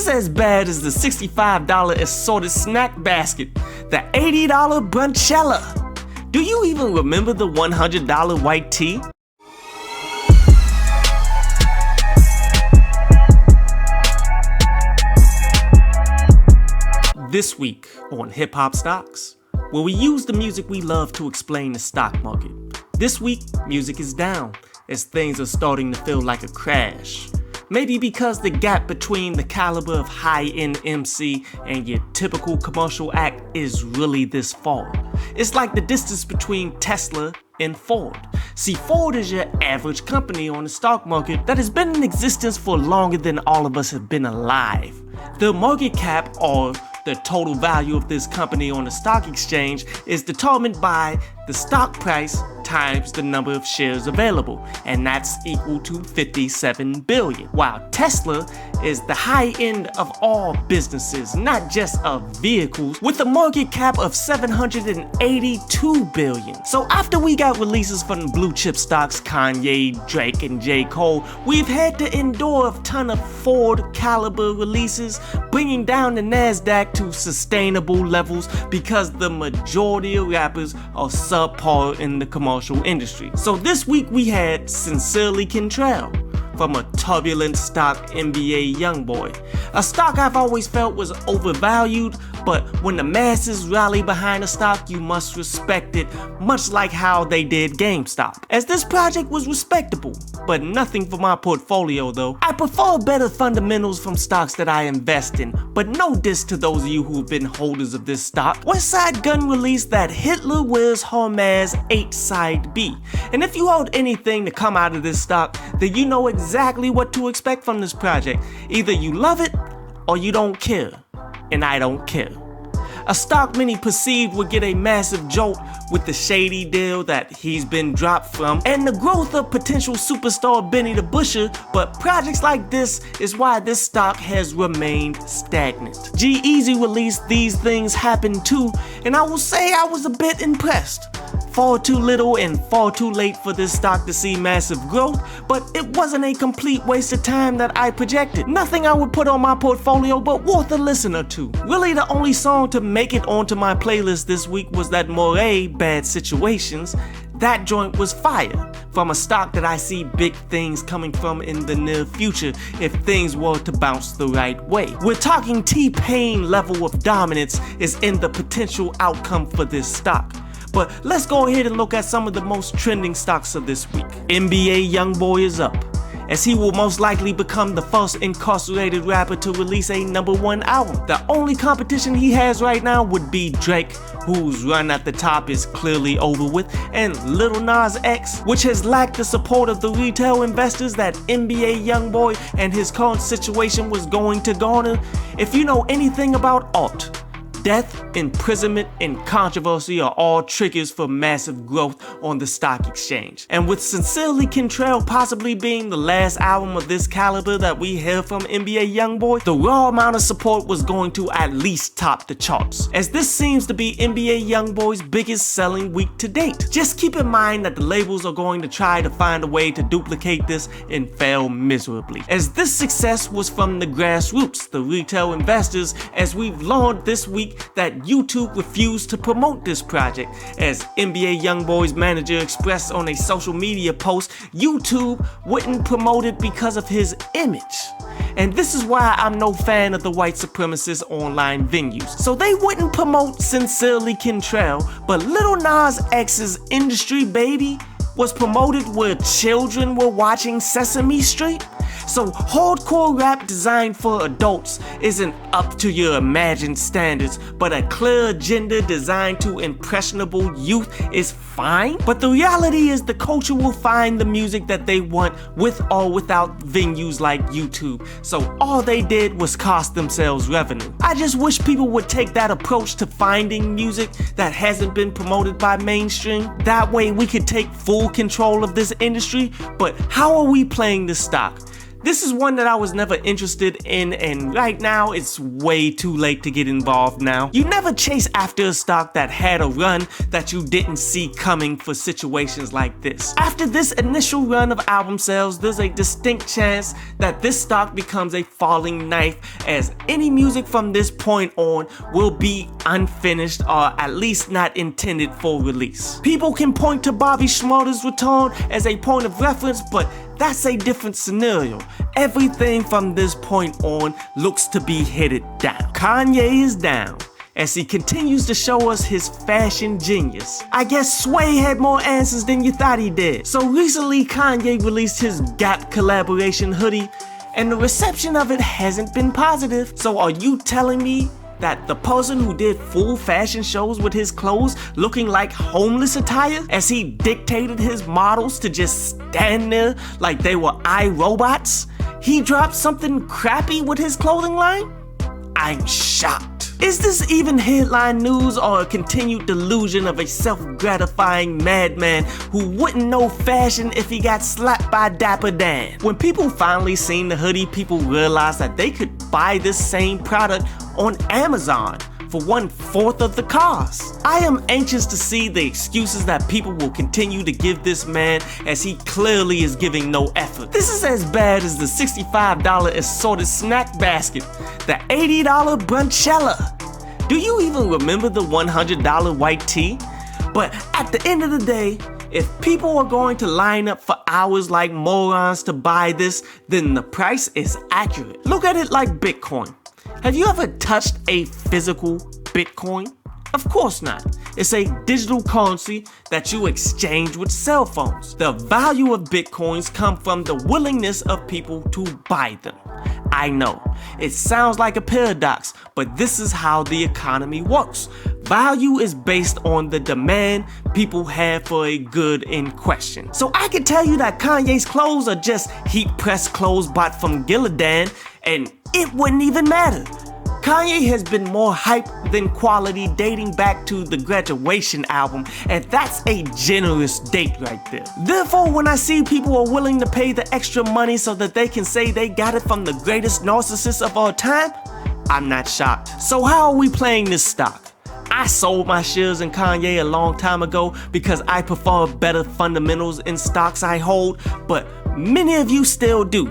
Just as bad as the $65 assorted snack basket, the $80 brunchella. Do you even remember the $100 white tea? This week on Hip Hop Stocks, where we use the music we love to explain the stock market. This week, music is down as things are starting to feel like a crash. Maybe because the gap between the caliber of high-end MC and your typical commercial act is really this far. It's like the distance between Tesla and Ford. See, Ford is your average company on the stock market that has been in existence for longer than all of us have been alive. The market cap, or the total value of this company on the stock exchange, is determined by the stock price times the number of shares available, and that's equal to 57 billion. While Tesla is the high end of all businesses, not just of vehicles, with a market cap of 782 billion. So after we got releases from blue chip stocks Kanye, Drake, and J. Cole, we've had to endure a ton of Ford caliber releases, bringing down the NASDAQ to sustainable levels because the majority of rappers are subpar in the commercial industry. So this week we had Sincerely Kentrell from a turbulent stock NBA Youngboy. A stock I've always felt was overvalued, but when the masses rally behind a stock, you must respect it, much like how they did GameStop. As this project was respectable, but nothing for my portfolio though. I prefer better fundamentals from stocks that I invest in, but no diss to those of you who've been holders of this stock. Westside Gunn released that Hitler Wears Hermes 8 Side B, and if you hold anything to come out of this stock, then you know exactly what to expect from this project. Either you love it or you don't care, and I don't care. A stock many perceived would get a massive jolt with the shady deal that he's been dropped from and the growth of potential superstar Benny the Butcher, but projects like this is why this stock has remained stagnant. G-Eazy released These Things Happen Too, and I will say I was a bit impressed. Far too little and far too late for this stock to see massive growth, but it wasn't a complete waste of time that I projected. Nothing I would put on my portfolio, but worth a listen or two. Really, the only song to make it onto my playlist this week was that Moray, Bad Situations. That joint was fire, from a stock that I see big things coming from in the near future if things were to bounce the right way. We're talking T-Pain level of dominance is in the potential outcome for this stock. But let's go ahead and look at some of the most trending stocks of this week. NBA Youngboy is up, as he will most likely become the first incarcerated rapper to release a #1 album. The only competition he has right now would be Drake, whose run at the top is clearly over with, and Lil Nas X, which has lacked the support of the retail investors that NBA Youngboy and his current situation was going to garner. If you know anything about art, death, imprisonment, and controversy are all triggers for massive growth on the stock exchange. And with Sincerely Kentrell possibly being the last album of this caliber that we hear from NBA Youngboy, the raw amount of support was going to at least top the charts, as this seems to be NBA Youngboy's biggest selling week to date. Just keep in mind that the labels are going to try to find a way to duplicate this and fail miserably, as this success was from the grassroots, the retail investors, as we've learned this week that YouTube refused to promote this project. As NBA Youngboy's manager expressed on a social media post, YouTube wouldn't promote it because of his image. And this is why I'm no fan of the white supremacist online venues. So they wouldn't promote Sincerely Kentrell, but Lil Nas X's Industry Baby was promoted where children were watching Sesame Street. So hardcore rap designed for adults isn't up to your imagined standards, but a clear agenda designed to impressionable youth is fine. But the reality is the culture will find the music that they want with or without venues like YouTube. So all they did was cost themselves revenue. I just wish people would take that approach to finding music that hasn't been promoted by mainstream. That way we could take full control of this industry. But how are we playing this stock? This is one that I was never interested in, and right now it's way too late to get involved now. You never chase after a stock that had a run that you didn't see coming for situations like this. After this initial run of album sales, there's a distinct chance that this stock becomes a falling knife, as any music from this point on will be unfinished or at least not intended for release. People can point to Bobby Shmurda's return as a point of reference, but that's a different scenario. Everything from this point on looks to be headed down. Kanye is down as he continues to show us his fashion genius. I guess Sway had more answers than you thought he did. So recently Kanye released his Gap collaboration hoodie, and the reception of it hasn't been positive. So are you telling me that the person who did full fashion shows with his clothes looking like homeless attire, as he dictated his models to just stand there like they were iRobots, he dropped something crappy with his clothing line? I'm shocked. Is this even headline news or a continued delusion of a self-gratifying madman who wouldn't know fashion if he got slapped by Dapper Dan? When people finally seen the hoodie, people realized that they could buy this same product on Amazon for 1/4 of the cost. I am anxious to see the excuses that people will continue to give this man, as he clearly is giving no effort. This is as bad as the $65 assorted snack basket, the $80 brunchella. Do you even remember the $100 white tee? But at the end of the day, if people are going to line up for hours like morons to buy this, then the price is accurate. Look at it like Bitcoin. Have you ever touched a physical Bitcoin? Of course not. It's a digital currency that you exchange with cell phones. The value of Bitcoins come from the willingness of people to buy them. I know, it sounds like a paradox, but this is how the economy works. Value is based on the demand people have for a good in question. So I can tell you that Kanye's clothes are just heat pressed clothes bought from Gillidan, and it wouldn't even matter. Kanye has been more hype than quality dating back to the Graduation album, and that's a generous date right there. Therefore, when I see people are willing to pay the extra money so that they can say they got it from the greatest narcissist of all time, I'm not shocked. So how are we playing this stock? I sold my shares in Kanye a long time ago because I prefer better fundamentals in stocks I hold, but many of you still do.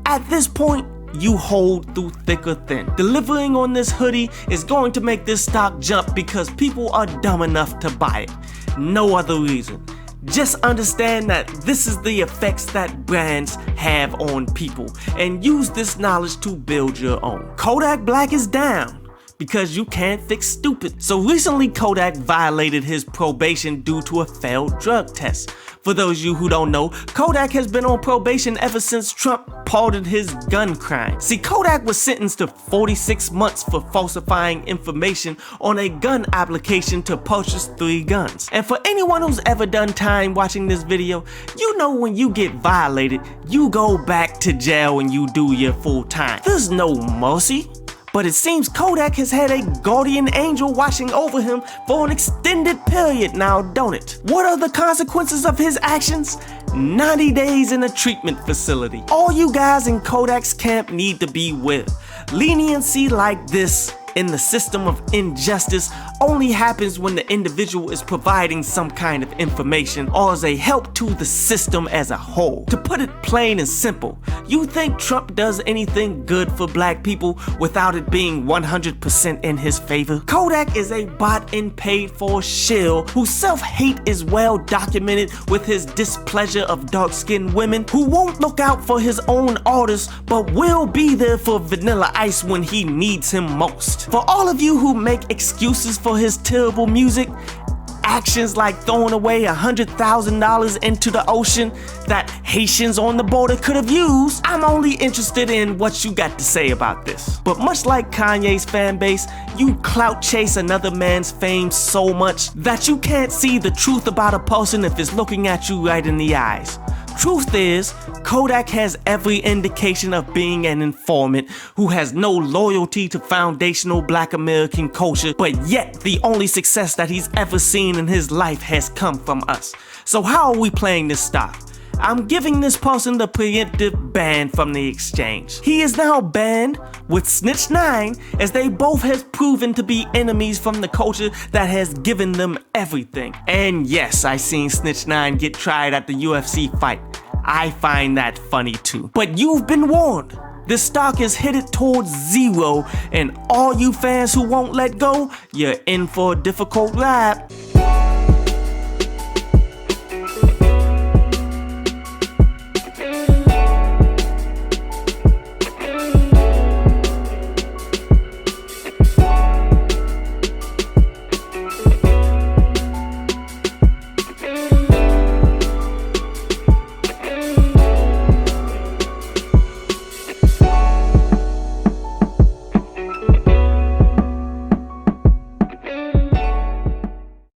At this point, you hold through thick or thin. Delivering on this hoodie is going to make this stock jump because people are dumb enough to buy it. No other reason. Just understand that this is the effects that brands have on people, and use this knowledge to build your own. Kodak Black is down because you can't fix stupid. So recently Kodak violated his probation due to a failed drug test. For those of you who don't know, Kodak has been on probation ever since Trump pardoned his gun crime. See, Kodak was sentenced to 46 months for falsifying information on a gun application to purchase 3 guns. And for anyone who's ever done time watching this video, you know when you get violated, you go back to jail and you do your full time. There's no mercy. But it seems Kodak has had a guardian angel watching over him for an extended period now, don't it? What are the consequences of his actions? 90 days in a treatment facility. All you guys in Kodak's camp need to be aware. Leniency like this in the system of injustice only happens when the individual is providing some kind of information or as a help to the system as a whole. To put it plain and simple, you think Trump does anything good for black people without it being 100% in his favor? Kodak is a bought and paid for shill whose self-hate is well documented with his displeasure of dark-skinned women, who won't look out for his own artists but will be there for Vanilla Ice when he needs him most. For all of you who make excuses for his terrible music, actions like throwing away $100,000 into the ocean that Haitians on the border could have used, I'm only interested in what you got to say about this. But much like Kanye's fan base, you clout chase another man's fame so much that you can't see the truth about a person if it's looking at you right in the eyes. Truth is, Kodak has every indication of being an informant who has no loyalty to foundational black American culture, but yet the only success that he's ever seen in his life has come from us. So how are we playing this stock? I'm giving this person the preemptive ban from the exchange. He is now banned with Snitch 9, as they both have proven to be enemies from the culture that has given them everything. And yes, I seen Snitch 9 get tried at the UFC fight. I find that funny too. But you've been warned. The stock is headed towards zero, and all you fans who won't let go, you're in for a difficult ride.